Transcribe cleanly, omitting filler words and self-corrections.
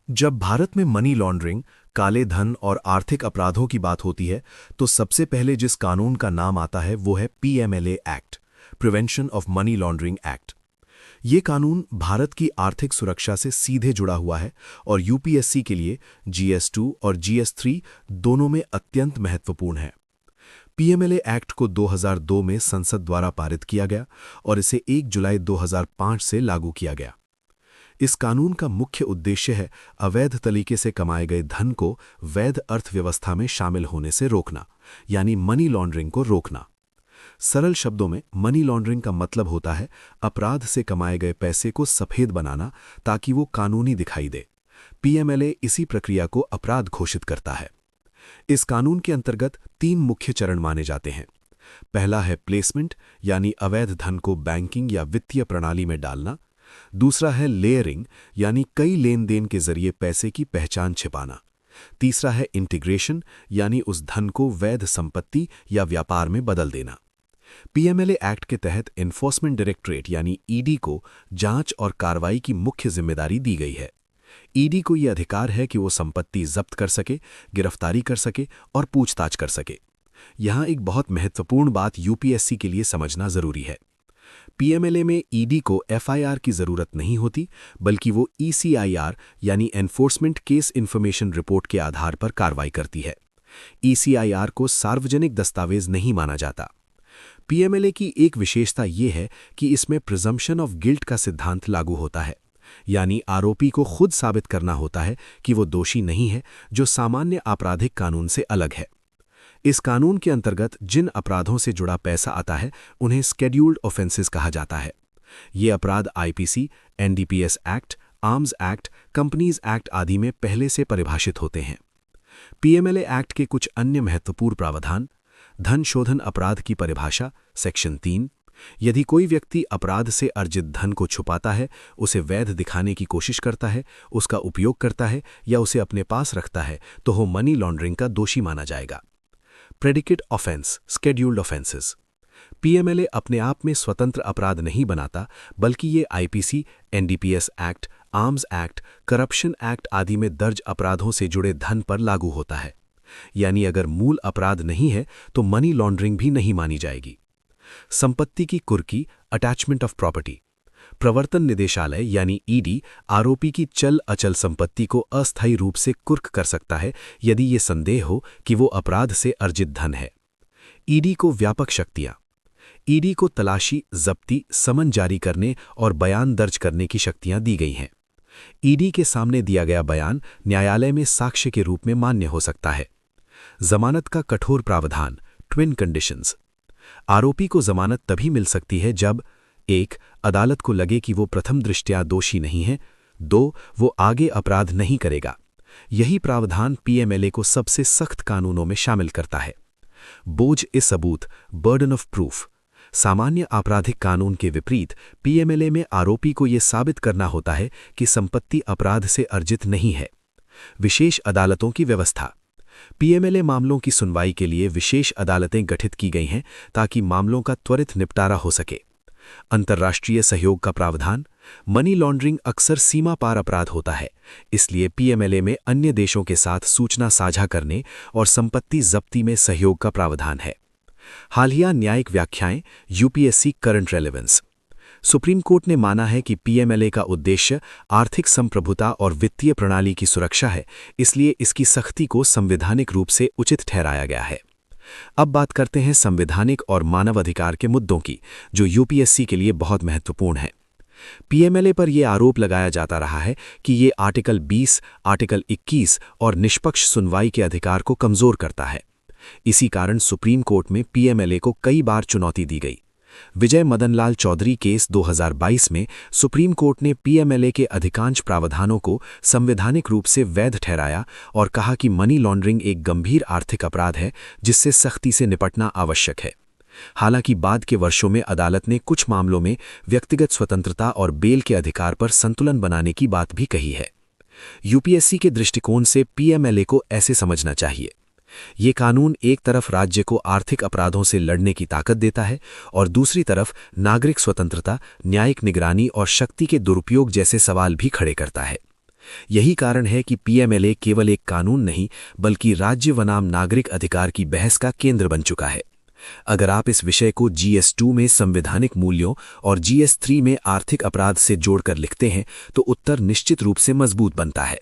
जब भारत में money laundering, काले धन और आर्थिक अपराधों की बात होती है, तो सबसे पहले जिस कानून का नाम आता है वो है PMLA act, prevention of money laundering act. ये कानून भारत की आर्थिक सुरक्षा से सीधे जुड़ा हुआ है और यूपीएससी के लिए जीएस2 और जीएस3 दोनों में अत्यंत महत्वपूर्ण है। पीएमएलए एक्ट को 2002 में संसद द्वारा पारित किया गया और इसे 1 जुलाई 2005 से लागू किया गया। इस कानून का मुख्य उद्देश्य है अवैध तरीके से कमाए गए धन को वैध अर्थव्यवस्था में शामिल होने से रोकना, यानी मनी लॉन्ड्रिंग को रोकना। सरल शब्दों में मनी लॉन्ड्रिंग का मतलब होता है अपराध से कमाए गए पैसे को सफेद बनाना ताकि वो कानूनी दिखाई दे। पीएमएलए इसी प्रक्रिया को अपराध घोषित करता है। इस कानून के अंतर्गत 3 मुख्य चरण माने जाते हैं। पहला है प्लेसमेंट, यानी अवैध धन को बैंकिंग या वित्तीय प्रणाली में डालना। दूसरा है लेयरिंग, यानी कई लेन देन के जरिए पैसे की पहचान छिपाना। तीसरा है इंटीग्रेशन, यानी उस धन को वैध संपत्ति या व्यापार में बदल देना। पीएमएलए एक्ट के तहत एनफोर्समेंट डायरेक्टरेट यानी ईडी को जांच और कार्रवाई की मुख्य जिम्मेदारी दी गई है। ईडी को यह अधिकार है कि वो संपत्ति जब्त कर सके, गिरफ्तारी कर सके और पूछताछ कर सके। यहां एक बहुत महत्वपूर्ण बात यूपीएससी के लिए समझना जरूरी है। पीएमएलए में ईडी को एफआईआर की जरूरत नहीं होती, बल्कि वो ईसीआईआर यानी एनफोर्समेंट केस इन्फॉर्मेशन रिपोर्ट के आधार पर कार्रवाई करती है। ईसीआईआर को सार्वजनिक दस्तावेज नहीं माना जाता। पीएमएलए की एक विशेषता ये है कि इसमें प्रिजम्पशन ऑफ गिल्ट का सिद्धांत लागू होता है, यानी आरोपी को खुद साबित करना होता है कि वो दोषी नहीं है, जो सामान्य आपराधिक कानून से अलग है। इस कानून के अंतर्गत जिन अपराधों से जुड़ा पैसा आता है उन्हें स्केड्यूल्ड ऑफेंसेस कहा जाता है। ये अपराध IPC, NDPS act, arms act, companies act आदि में पहले से परिभाषित होते हैं। पीएमएलए एक्ट के कुछ अन्य महत्वपूर्ण प्रावधान: धन शोधन अपराध की परिभाषा, सेक्शन 3। यदि कोई व्यक्ति अपराध से अर्जित धन को छुपाता है, उसे वैध दिखाने की कोशिश करता है, उसका उपयोग करता है या उसे अपने पास रखता है, तो वो मनी लॉन्ड्रिंग का दोषी माना जाएगा। Predicate offence, scheduled offences. PMLA अपने आप में स्वतंत्र अपराध नहीं बनाता, बल्कि ये IPC, NDPS act, arms act, corruption act आदि में दर्ज अपराधों से जुड़े धन पर लागू होता है। यानी अगर मूल अपराध नहीं है तो मनी लॉन्ड्रिंग भी नहीं मानी जाएगी। संपत्ति की कुर्की, अटैचमेंट ऑफ प्रॉपर्टी। प्रवर्तन निदेशालय यानी ईडी आरोपी की चल अचल संपत्ति को अस्थायी रूप से कुर्क कर सकता है यदि ये संदेह हो कि वो अपराध से अर्जित धन है। ईडी को व्यापक शक्तियां। ईडी को तलाशी, जब्ती, समन जारी करने और बयान दर्ज करने की शक्तियां दी गई हैं। ईडी के सामने दिया गया बयान न्यायालय में साक्ष्य के रूप में मान्य हो सकता है। जमानत का कठोर प्रावधान, ट्विन कंडीशंस। आरोपी को जमानत तभी मिल सकती है जब 1. अदालत को लगे कि वो प्रथम दृष्टया दोषी नहीं है, 2. वो आगे अपराध नहीं करेगा। यही प्रावधान पीएमएलए को सबसे सख्त कानूनों में शामिल करता है। बोझ ए सबूत, बर्डन ऑफ प्रूफ। सामान्य आपराधिक कानून के विपरीत पीएमएलए में आरोपी को ये साबित करना होता है कि संपत्ति अपराध से अर्जित नहीं है। विशेष अदालतों की व्यवस्था। पीएमएलए मामलों की सुनवाई के लिए विशेष अदालतें गठित की गई हैं ताकि मामलों का त्वरित निपटारा हो सके। अंतर्राष्ट्रीय सहयोग का प्रावधान। मनी लॉन्ड्रिंग अक्सर सीमा पार अपराध होता है, इसलिए पीएमएलए में अन्य देशों के साथ सूचना साझा करने और संपत्ति जब्ती में सहयोग का प्रावधान है। हालिया न्यायिक व्याख्याएं, UPSC current relevance. Supreme court ने माना है कि पीएमएलए का उद्देश्य आर्थिक संप्रभुता और वित्तीय प्रणाली की सुरक्षा है, इसलिए इसकी सख्ती को संवैधानिक रूप से उचित ठहराया गया है। अब बात करते हैं संवैधानिक और मानवाधिकार के मुद्दों की, जो यूपीएससी के लिए बहुत महत्वपूर्ण है। पीएमएलए पर यह आरोप लगाया जाता रहा है कि ये आर्टिकल 20, आर्टिकल 21 और निष्पक्ष सुनवाई के अधिकार को कमजोर करता है। इसी कारण सुप्रीम कोर्ट में पीएमएलए को कई बार चुनौती दी गई। विजय मदन लाल चौधरी केस 2022 में सुप्रीम कोर्ट ने पीएमएलए के अधिकांश प्रावधानों को संवैधानिक रूप से वैध ठहराया और कहा कि मनी लॉन्ड्रिंग एक गंभीर आर्थिक अपराध है जिससे सख्ती से निपटना आवश्यक है। हालांकि बाद के वर्षों में अदालत ने कुछ मामलों में व्यक्तिगत स्वतंत्रता और बेल के अधिकार पर संतुलन बनाने की बात भी कही है। यूपीएससी के दृष्टिकोण से पीएमएलए को ऐसे समझना चाहिए: ये कानून एक तरफ राज्य को आर्थिक अपराधों से लड़ने की ताकत देता है और दूसरी तरफ नागरिक स्वतंत्रता, न्यायिक निगरानी और शक्ति के दुरुपयोग जैसे सवाल भी खड़े करता है। यही कारण है कि पीएमएलए केवल एक कानून नहीं बल्कि राज्य बनाम नागरिक अधिकार की बहस का केंद्र बन चुका है। अगर आप इस विषय को GS2 में संवैधानिक मूल्यों और GS3 में आर्थिक अपराध से जोड़कर लिखते हैं तो उत्तर निश्चित रूप से मजबूत बनता है।